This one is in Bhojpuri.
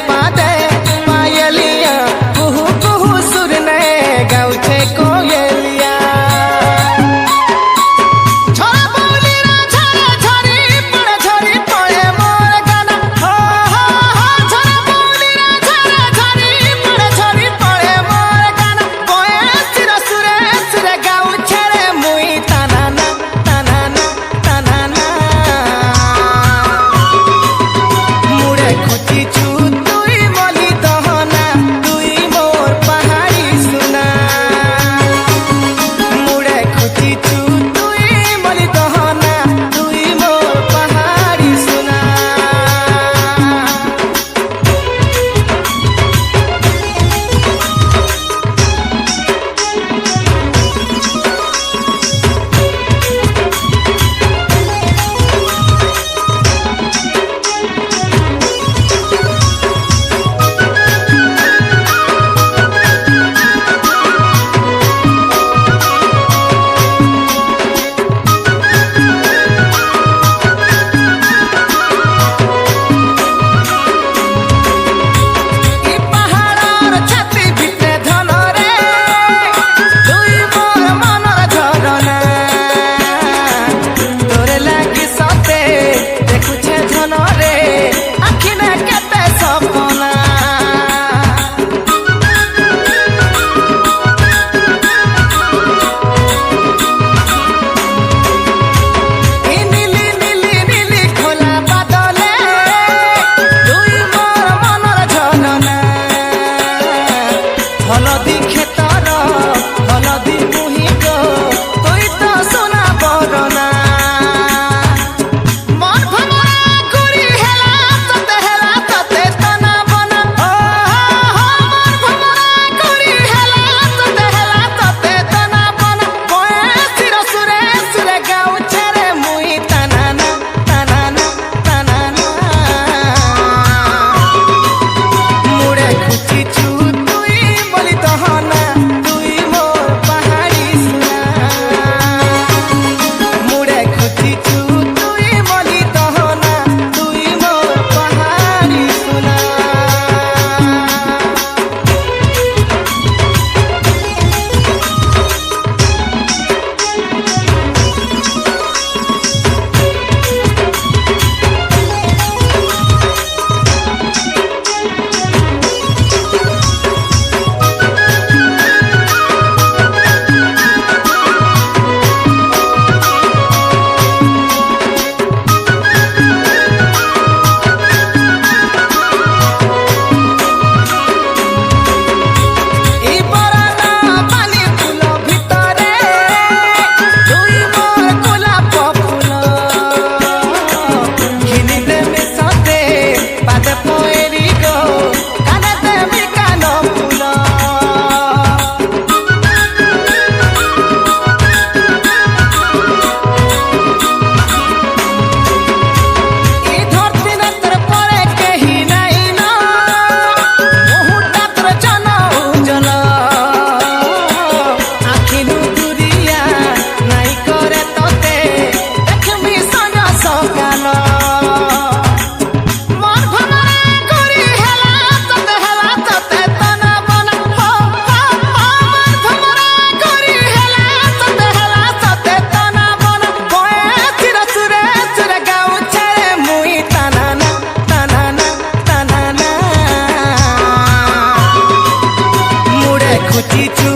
पादे पायलिया कुहू कुहू सुर ने गाउछे कोयलिया झरा बोलिरा झरा झरी पड़े मोर गाना हो हो हो झरा बोलिरा झरा झरी पड़े मोर गाना कोए सिर सुरे सुरे गाउछे रे मुई तानाना तानाना तानाना मुड़े खोची चू तुई मली दहना तुई मोर पहाड़ी सुना मुड़े खोची चू तुई मली दहना तुई मोर पहाड़ी सुना ई पहाड़र छाती भितरे धन रे तुई मोर मनर झरना तोरे लागी सते देखुछे धन रे आखिने केते सपना ई नीली नीली नीली खोला बादले तुई मोर मनर झरना हलदी खेतर हलदी मुही गो तुई तो सोना बरना मन भमरा गुरी हेला तते तना बना हो हो मन भमरा गुरी हेला तते तना बना कोए सिर सुरे सुरे गाउछे रे मुई तानाना तानाना तानाना मुड़े खुची चू तुई बोली दहना तुई मोर पहाड़ी सुना मुड़े खुची चू तुई बोली दहना तुई मोर पहाड़ी सुना ई बरना पानी फूल भितरे तुई मोर गोलाप फूल घिनी देमी सते पादे पएरी गो काने देमी कान फूल ई धरती नत्र परे केही नाई न मुहुटा तोर जन उजल आखिनु दुरिया नाई करे तते देखमी सन सकाल मन भमरा गुरी हेला तते तना बना हो हो मन भमरा गुरी हेला तते तना बना कोए सिर सुरे सुरे गाउछे रे मुई तानाना तानाना तानाना मुड़े खुची चू